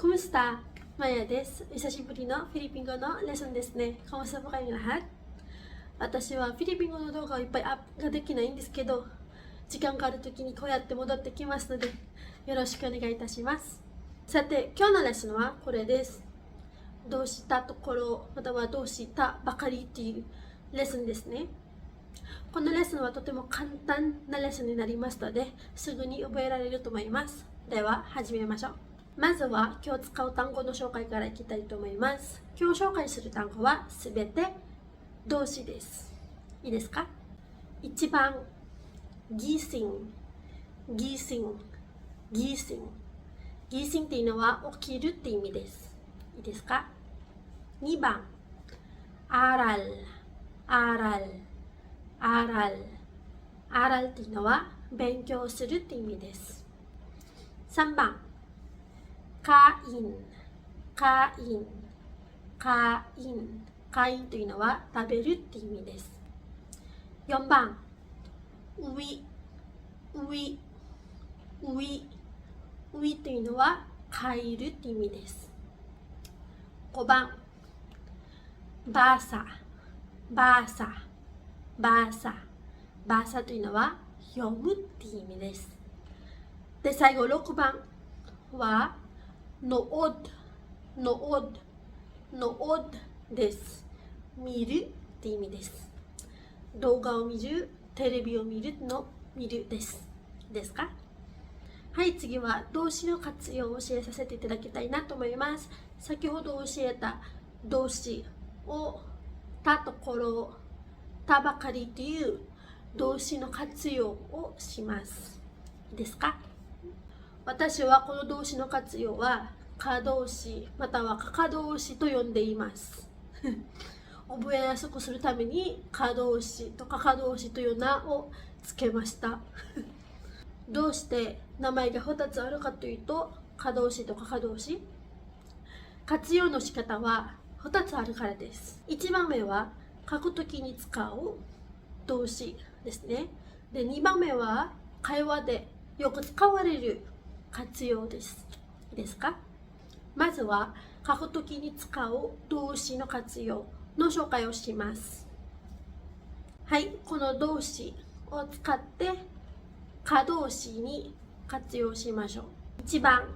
Kumusta? Maya です。久しぶりのフィリピン語のレッスンですね。Kamusta po kayong lahat? 私はフィリピン語の動画をいっぱいアップができないんですけど、時間があるときにこうやって戻ってきますので、よろしくお願いいたします。さて、今日のレッスンはこれです。動詞たところ、または動詞たばかりっていうレッスンですね。このレッスンはとても簡単なレッスンになりますので、すぐに覚えられると思います。では、始めましょう。まずは今日使う単語の紹介からいきたいと思います。今日紹介する単語はすべて動詞です。いいですか？1番、ギーシン、ギーシン、ギーシン。ギーシンっていうのは起きるって意味です。いいですか？2番、アラル、アラル、アラル。アラルっていうのは勉強するって意味です。3番、カイン、カイン、カイン。カインというのは食べるって意味です。4番、ウィ、ウィ、ウィ。ウィというのは帰るって意味です。5番、バーサ、バーサ、バーサ。バーサというのは読むって意味です。で、最後6番はノオッド、ノオッド、ノオッドです。見るって意味です。動画を見る、テレビを見るの見るです。ですか？はい、次は動詞の活用を教えさせていただきたいなと思います。先ほど教えた動詞をたところ、たばかりという動詞の活用をします。いいですか？私はこの動詞の活用は可動詞または可動詞と呼んでいます。覚えやすくするために可動詞と可動詞という名をつけました。どうして名前が2つあるかというと、可動詞と可動詞、活用の仕方は2つあるからです。1番目は書くときに使う動詞ですね。で、2番目は会話でよく使われる活用です。いいですか？まずは書くときに使う動詞の活用の紹介をします。はい、この動詞を使って可動詞に活用しましょう。1番、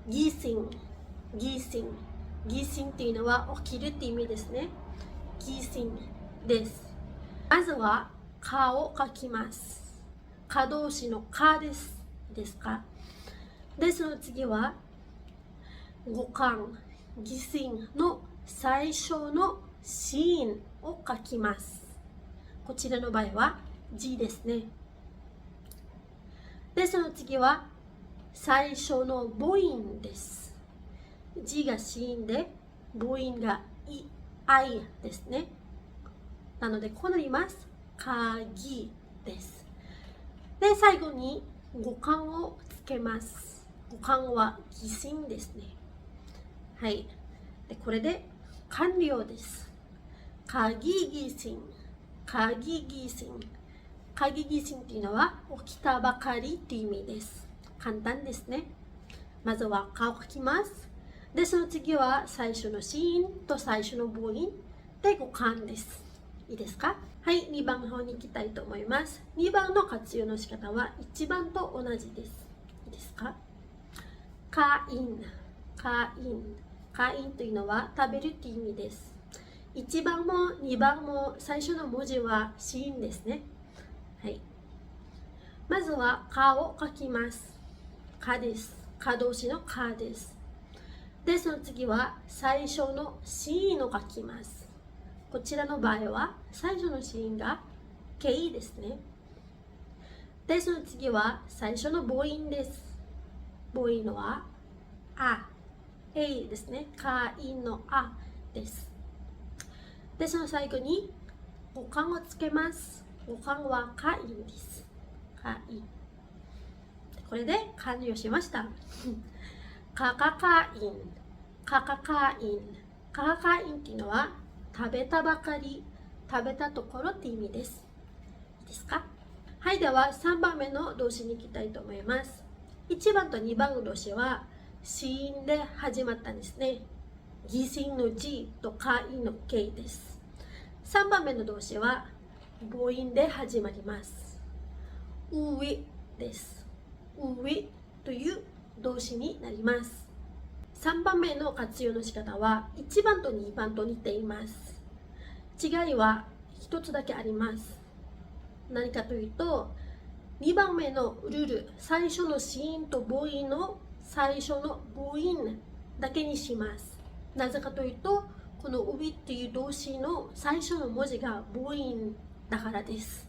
ギーシン、ギーシン。ギーシンっていうのは起きるって意味ですね。ギーシンです。まずは、かを書きます。可動詞のかです。ですか？で、その次は、語感、ギーシンの最初のシーンを書きます。こちらの場合は、G ですね。で、その次は最初の母音です。G が子音で、母音がIですね。なので、こうなります。鍵です。で、最後に語感をつけます。語感は擬声ですね。はい。で、これで完了です。鍵擬声、鍵擬声。鍵擬声っていうのは起きたばかりっていう意味です。簡単ですね。まずは顔を書きます。で、その次は最初の子音と最初の母音で語感です。いいですか？はい、2番の方に行きたいと思います。2番の活用の仕方は1番と同じです。いいですか？カイン、カイン。カインというのは食べるっていう意味です。1番も2番も最初の文字は子音ですね。はい。まずは、かを書きます。かです。か動詞のかです。で、その次は、最初の子音を書きます。こちらの場合は、最初の子音が、けいですね。で、その次は、最初の母音です。母音は、あ、えいですね。かいのあです。で、その最後に、語感をつけます。語感はかいんです。かい。これで完了しました。かかかいん、かかかいん。かかかいんっていうのは食べたばかり、食べたところって意味です。いいですか？はい、では3番目の動詞に行きたいと思います。1番と2番の動詞は子音で始まったんですね。擬声の G と可意の K です。3番目の動詞は母音で始まります。ういです。ういという動詞になります。3番目の活用の仕方は1番と2番と似ています。違いは1つだけあります。何かというと、2番目のルル、最初の子音と母音の最初の母音だけにします。なぜかというと、このうびっていう動詞の最初の文字が母音だからです。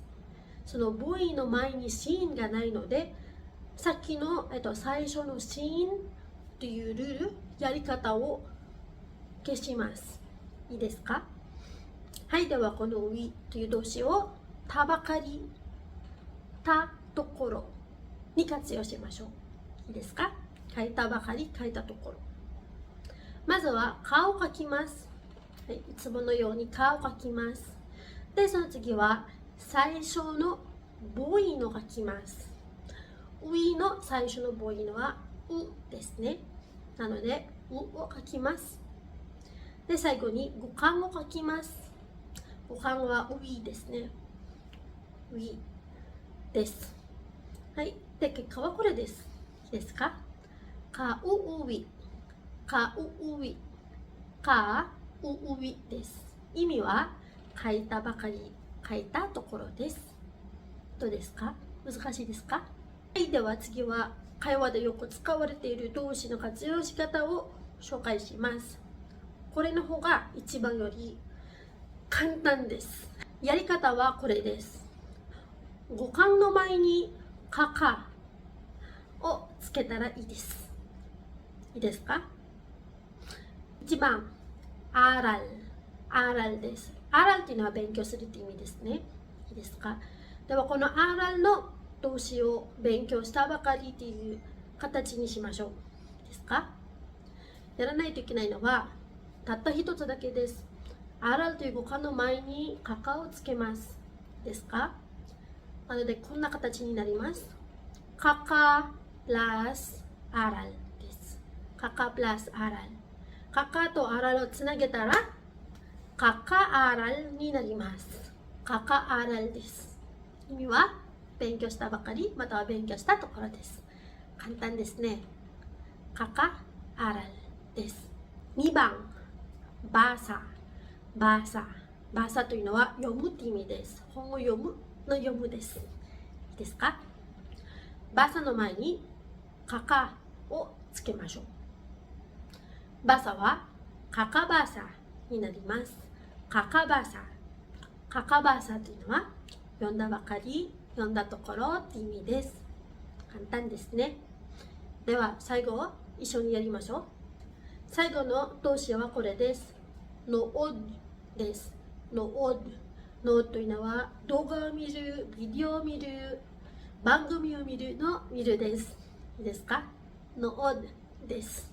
その母音の前に子音がないので、さっきの、最初の子音というルール、やり方を消します。いいですか？はい、ではこのういという動詞をたばかり、たところに活用しましょう。いいですか？書いたばかり、書いたところ。まずは顔を書きます。はい、いつものように顔を書きます。で、その次は最初の母音を書きます。ういの最初の母音はうですね。なので、うを書きます。で、最後に語感を書きます。語感はういですね。ういです。はい。で、結果はこれです。いいですか？かううい、かううい、かうういです。意味は書いたばかり、書いたところです。どうですか？難しいですか？はい。では次は会話でよく使われている動詞の活用し方を紹介します。これの方が一番より簡単です。やり方はこれです。語感の前にかかをつけたらいいです。いいですか？1番、アラル。アラルです。アラルというのは勉強するという意味ですね。いいですか？ではこのアラルの動詞を勉強したばかりという形にしましょう。いいですか？やらないといけないのはたった一つだけです。アラルという語感の前にカカをつけます。ですか？なのでこんな形になります。カカプラスアラルです。カカプラスアラル。カカとアラルをつなげたらカカアラルになります。カカアラルです。意味は勉強したばかりまたは勉強したところです。簡単ですね。カカアラルです。2番、バーサ。バーサ。バーサというのは読むという意味です。本を読むの読むです。いいですか？バーサの前にカカをつけましょう。バーサはカカバーサになります。カカバーサ。カカバーサというのは読んだばかり、読んだところという意味です。簡単ですね。では最後を一緒にやりましょう。最後の動詞はこれです。のおです。のおのというのは動画を見る、ビデオを見る、番組を見るの見るです。いいですか？のおです。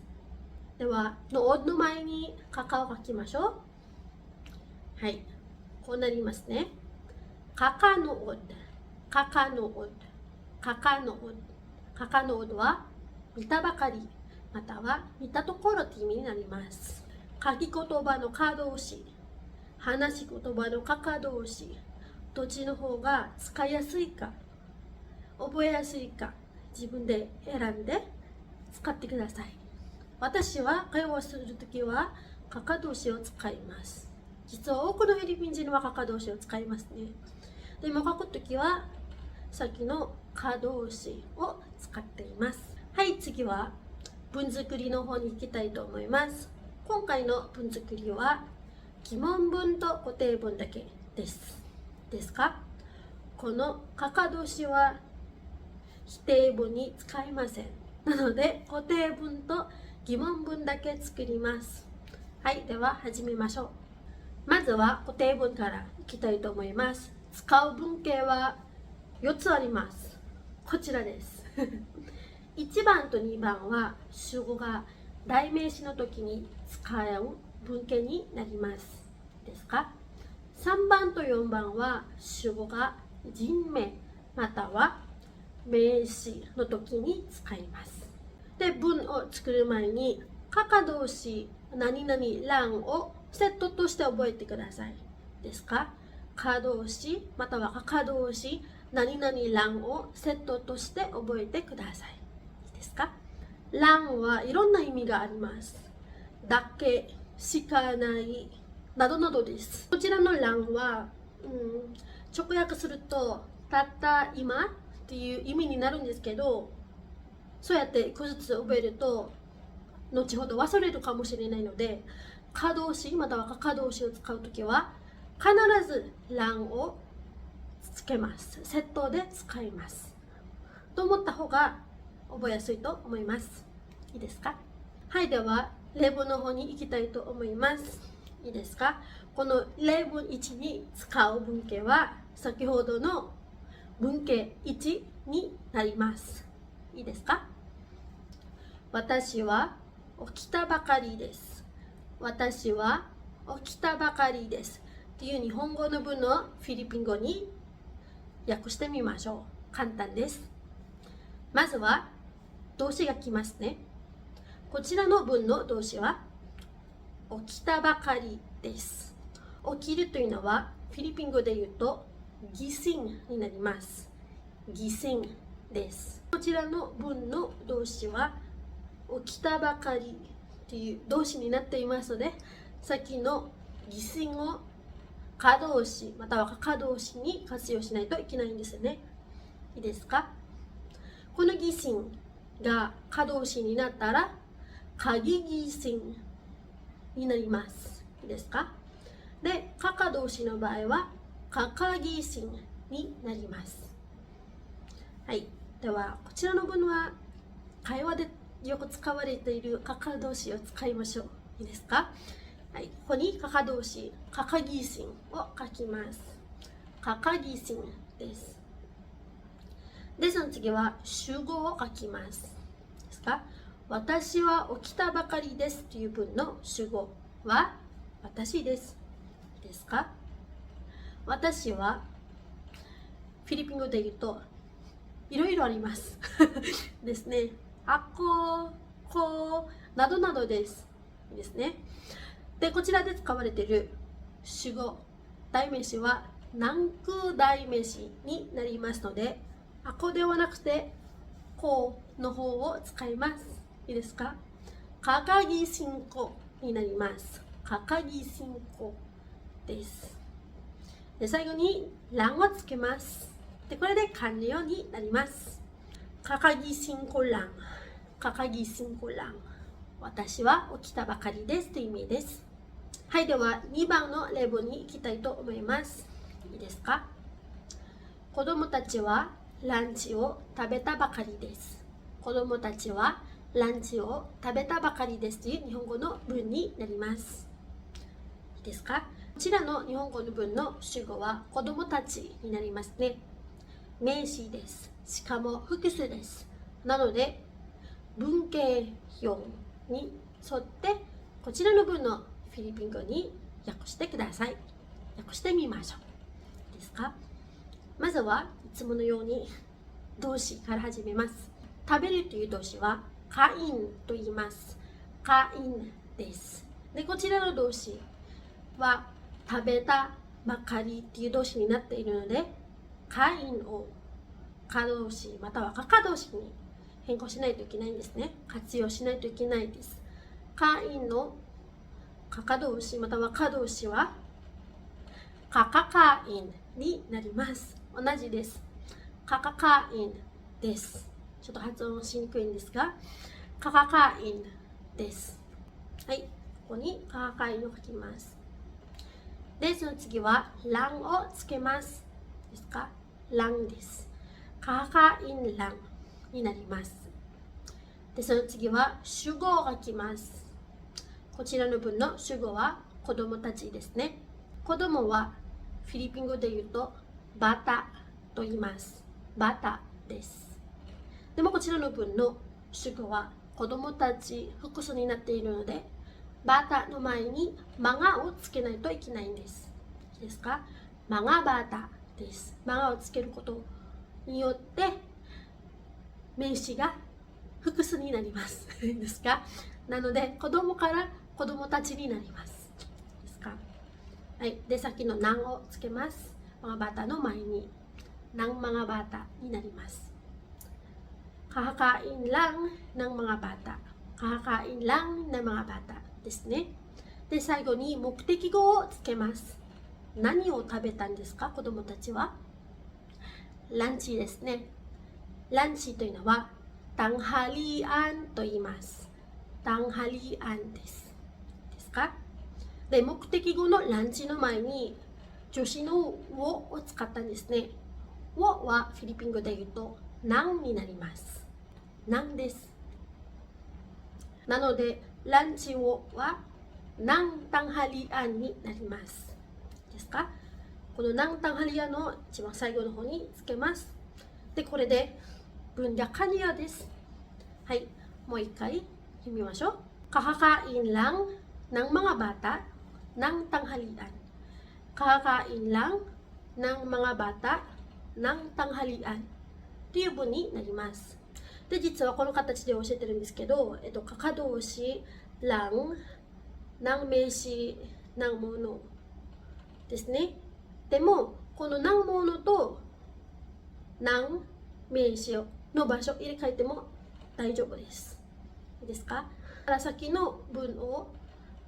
では、のおの前にカカを書きましょう。はい。こうなりますね。カカのおカカのおカカのおカカのおは見たばかりまたは見たところという意味になります。書き言葉の可動詞、話し言葉の可可動詞、どっちの方が使いやすいか、覚えやすいか、自分で選んで使ってください。私は会話するときは可可動詞を使います。実は多くのフィリピン人は可可動詞を使いますね。でも書くときはさっきの可動詞を使っています。はい、次は文作りの方に行きたいと思います。今回の文作りは疑問文と固定文だけです。ですか？この可可動詞は否定文に使いません。なので固定文と疑問文だけ作ります。はい、では始めましょう。まずは固定文からいきたいと思います。使う文型は4つあります。こちらです1番と2番は主語が代名詞の時に使う文型になります。ですか？3番と4番は主語が人名または名詞の時に使います。で、文を作る前に、カカ動詞、何々欄をセットとして覚えてください。ですか？カ動詞、またはカカ動詞、何々欄をセットとして覚えてください。いいですか？欄はいろんな意味があります。だけ、しかない、などなどです。こちらの欄は、直訳すると、たった今っていう意味になるんですけど、そうやって一個ずつ覚えると、後ほど忘れるかもしれないので、可動詞または可動詞を使うときは、必ず欄をつけます。セットで使います。と思った方が覚えやすいと思います。いいですか？はい、では例文の方に行きたいと思います。いいですか？この例文1に使う文型は先ほどの文型1になります。いいですか？私は起きたばかりです。私は起きたばかりです。という日本語の文をフィリピン語に訳してみましょう。簡単です。まずは動詞が来ますね。こちらの文の動詞は起きたばかりです。起きるというのはフィリピン語で言うとギシンになります。ギシンです。こちらの文の動詞は起きたばかりという動詞になっていますので、さっきのギシンを可動詞または可動詞に活用しないといけないんですね。いいですか？このギシンが可動詞になったら鍵ギシンになります。いいですか？で、可動詞の場合は可ギシンになります。はい。では、こちらの文は会話でよく使われている可動詞を使いましょう。いいですか？はい。ここに可動詞、可ギシンを書きます。可ギシンです。で、その次は主語を書きます。ですか？私は起きたばかりですという文の主語は私です。ですか？私はフィリピン語で言うといろいろありますですね。こなどなどです。いいですね。で、こちらで使われている主語、代名詞は難句代名詞になりますので、こではなくてこの方を使います。いいですか？かかぎしんこになります。かかぎしんこです。で、最後に欄をつけます。で、これで完了になります。かかぎしんこ欄。かかぎしんこ欄。私は起きたばかりですという意味です。はい、では2番の例文に行きたいと思います。いいですか？子供たちはランチを食べたばかりです。子供たちはランチを食べたばかりですという日本語の文になります。いいですか？こちらの日本語の文の主語は子供たちになりますね。名詞です。しかも複数です。なので、文型4に沿ってこちらの文のフィリピン語に訳してください。訳してみましょう。いいですか？まずはいつものように動詞から始めます。食べるという動詞はカインと言います。カインです。で、こちらの動詞は食べたばかりという動詞になっているので、カインを可動詞または可動詞に変更しないといけないんですね。活用しないといけないです。カインの可動詞または可動詞はカインになります。同じです。カインです。ちょっと発音しにくいんですが、カインです。はい、ここにカインを書きます。で、その次は欄をつけます。ですか？欄です。カイン欄になります。で、その次は主語を書きます。こちらの文の主語は子供たちですね。子供はフィリピン語で言うとバタと言います。バタです。でもこちらの文の主語は子供たち複数になっているので、バタの前にマガをつけないといけないんです。いいですか？マガバタです。マガをつけることによって名詞が複数になりますですか。なので子供から子供たちになりますですか。はい、でさっきのnangをつけます。mga bataの前にng mga bataになります。Kakakain lang ng mga bata. Kakakain lang ng mga bata ですね。で最後に目的語をつけます。何を食べたんですか、子供たちは。ランチですね。ランチというのはtanghalianと言います。tanghalianです。ですか。で目的語のランチの前に助詞のを使ったんですね。をはフィリピン語で言うとなんになります。なんです。なのでランチをはなんtanghalianになります。ですか。このなんtanghalianの一番最後の方につけます。でこれで文が完了です。はい、もう一回読みましょう。Kakakain lang ng mga bata ng tanghalian. Kakakain lang ng mga bata ng tanghalian っていう文になります。で実はこの形で教えてるんですけど、かか動詞lang ng名詞ngものですね。でもこのngものとng名詞の場所入れ替えても大丈夫です。いいですか。さっきの文を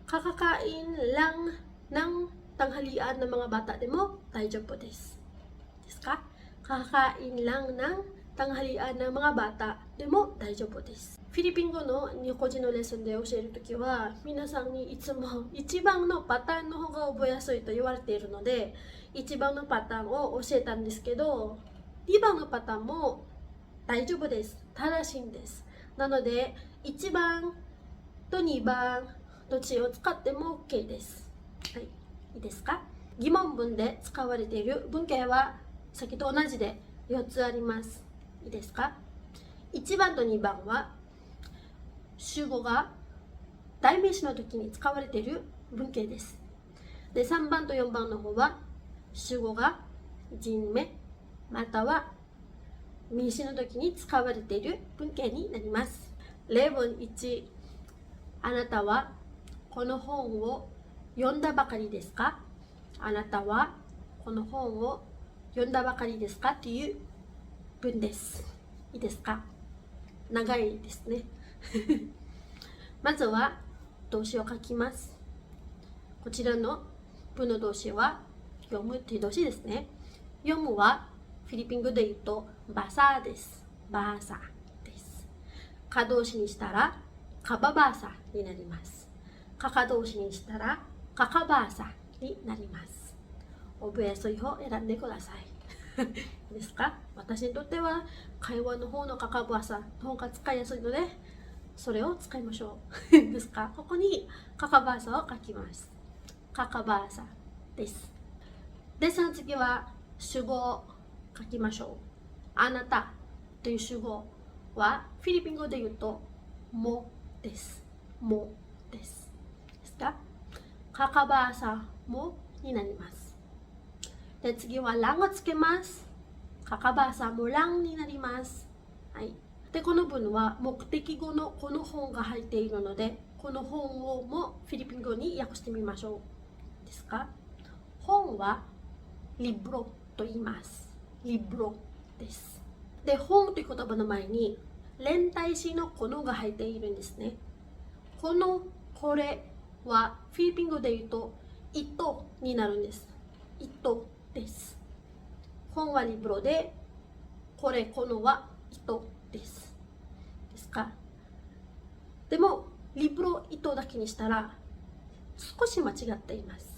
kakakain lang ng tanghalian ng mga bata でも大丈夫です。ですか。kakakain lang ng tanghalian ng mga bata でも大丈夫です。フィリピン語の日本人のレッスンで教えるときは皆さんにいつも一番のパターンの方が覚えやすいと言われているので一番のパターンを教えたんですけど2番のパターンも大丈夫です。正しいんです。なので1番と2番どっちを使っても OK です。はい、いいですか。疑問文で使われている文型は先と同じで4つあります。いいですか。1番と2番は主語が代名詞の時に使われている文型です。で3番と4番の方は主語が人名または名詞の時に使われている文型になります。例文1、あなたはこの本を読んだばかりですか。あなたはこの本を読んだばかりですかという文です。いいですか。長いですねまずは動詞を書きます。こちらの文の動詞は読むという動詞ですね。読むはフィリピン語で言うとバサーです。バーサです。可動詞にしたらカババーサになります。可可動詞にしたらカカバーサになります。覚えやすい方を選んでくださいいいですか。私にとっては会話の方のカカバーサの方が使いやすいのでそれを使いましょういいですか。ここにカカバーサを書きます。カカバーサです。でその次は主語を書きましょう。あなたという主語はフィリピン語で言うともです。もです。ですか。カカバーサもになります。で次はlangをつけます。カカバーサもlangになります。はい。でこの文は目的語のこの本が入っているのでこの本をもフィリピン語に訳してみましょう。ですか。本はリブロと言います。リブロです。で本という言葉の前に連体詞のこのが入っているんですね。このこれはフィリピン語で言うと糸になるんです。糸です。本はリブロでこれこのは糸です。ですか。でもリブロ糸だけにしたら少し間違っています。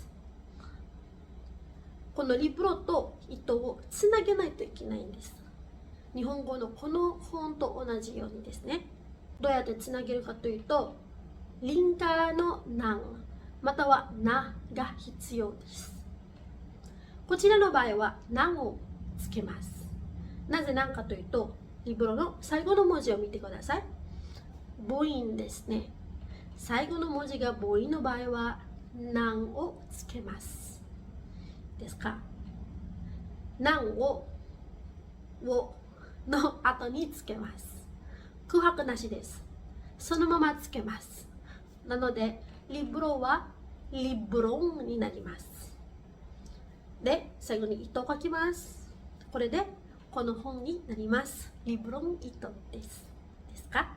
このリブロと糸をつなげないといけないんです。日本語のこの本と同じようにですね。どうやってつなげるかというとリンカーのなんまたはなが必要です。こちらの場合はなんをつけます。なぜなんかというとリブロの最後の文字を見てください。母音ですね。最後の文字が母音の場合はなんをつけます。ですか。なんをの後につけます。空白なしです。そのままつけます。なので、リブロはリブロンになります。で、最後に糸を書きます。これで、この本になります。リブロン糸です。ですか？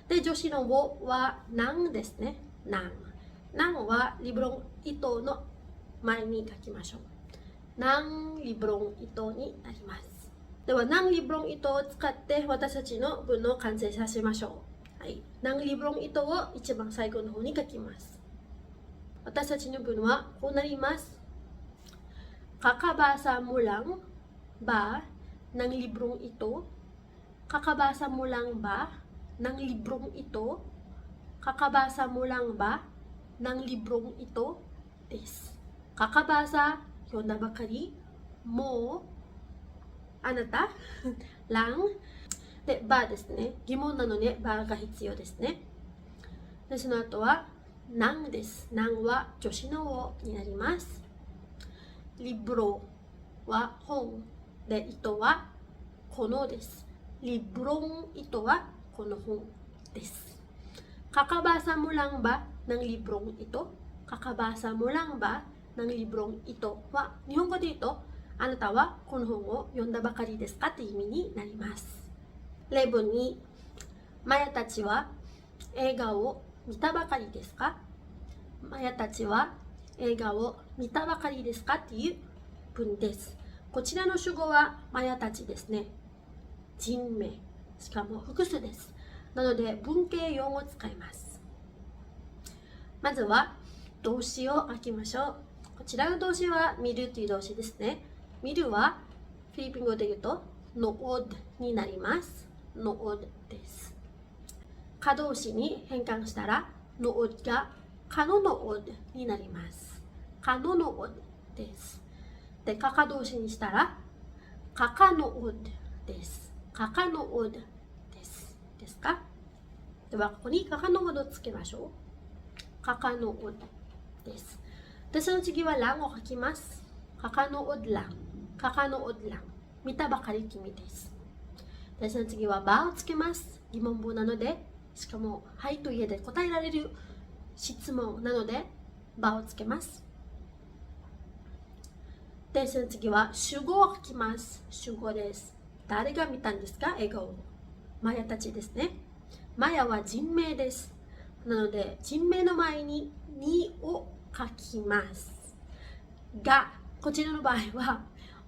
で、助詞のをはなんですね。なん。なんはリブロン糸の前に書きましょう。なんリブロン糸になります。では、なんリブロン糸を使って私たちの文を完成させましょう。はい。なんリブロン糸を一番最後の方に書きます。私たちの文はこうなります。Kakabasa mo lang ba ng librong ito? Kakabasa mo lang ba ng librong ito? Kakabasa mo lang ba ng librong ito? Des. Kakabasa, yun na ba kari? Mo, あなたlang で、ばですね。疑問なので、ばが必要ですね。で、その後は、なんです。なんは助詞のをになります。リブロは本で、糸はこのです。リブロン糸はこの本です。Kakabasa mo lang ba ng librong ito? Kakabasa mo lang ba ng librong ito? は日本語で言うと、あなたはこの本を読んだばかりですかという意味になります。例文に、マヤたちは映画を見たばかりですか？マヤたちは映画を見たばかりですかという文です。こちらの主語はマヤたちですね。人名、しかも複数です。なので文型用を使います。まずは動詞を書きましょう。こちらの動詞は見るという動詞ですね。見るはフィリピン語で言うとノオッドになります。ノオッドです。可動詞に変換したらノオッドが可のノオッドになります。可のノオッドです。で、可可動詞にしたら可可ノオッドです。可可ノオッドです。ですか？ではここに可可ノオッドをつけましょう。可可ノオッドです。で、その次はランを書きます。可可ノオッドラン。可可ノオッドラン。見たばかり君です。で、その次はばをつけます。疑問文なので、しかもはいと家で答えられる質問なので、ばをつけます。で、その次は主語を書きます。主語です。誰が見たんですか？映画を。マヤたちですね。マヤは人名です。なので、人名の前ににを書きます。が、こちらの場合は、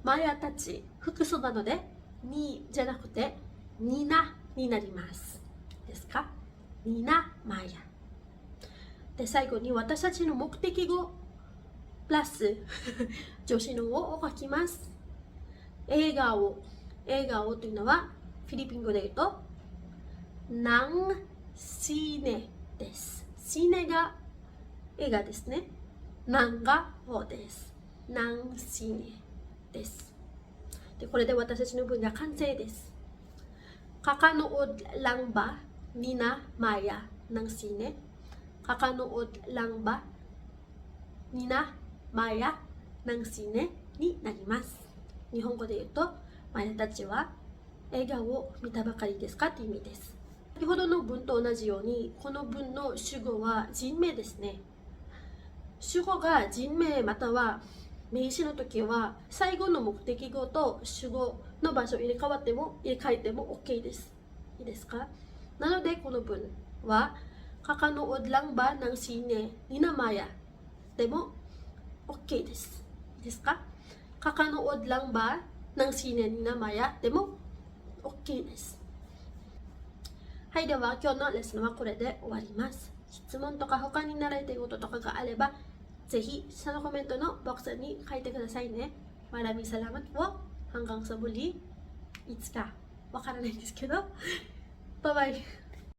マヤたち、複数なので、にじゃなくて、になになります。ですか？になマヤ。で、最後に私たちの目的語、プラス助詞のを書きます。映画をというのはフィリピン語で言うとナンシネです。シネが映画ですね。ナンがをです。ナンシネです。で、これで私たちの文が完成です。Kakanood lang ba ni na Maya ng sine? Kakanood lang ba ni naマヤng sineになります。日本語で言うと、マヤたちは映画を見たばかりですかという意味です。先ほどの文と同じように、この文の主語は人名ですね。主語が人名または名詞の時は、最後の目的語と主語の場所を入れ替えても OK です。いいですか？なので、この文は、kakanood lang ba ng sine ni na Maya? でも、OK です。いいですか？kakanood lang ba ng sine ni na Maya? でも OK です。はい、では今日のレッスンはこれで終わります。質問とか他に習いたいこととかがあれば、ぜひ下のコメントのボックスに書いてくださいね。Maraming salamat po. Hanggang sa muli. いつかわからないんですけど。バイバイ。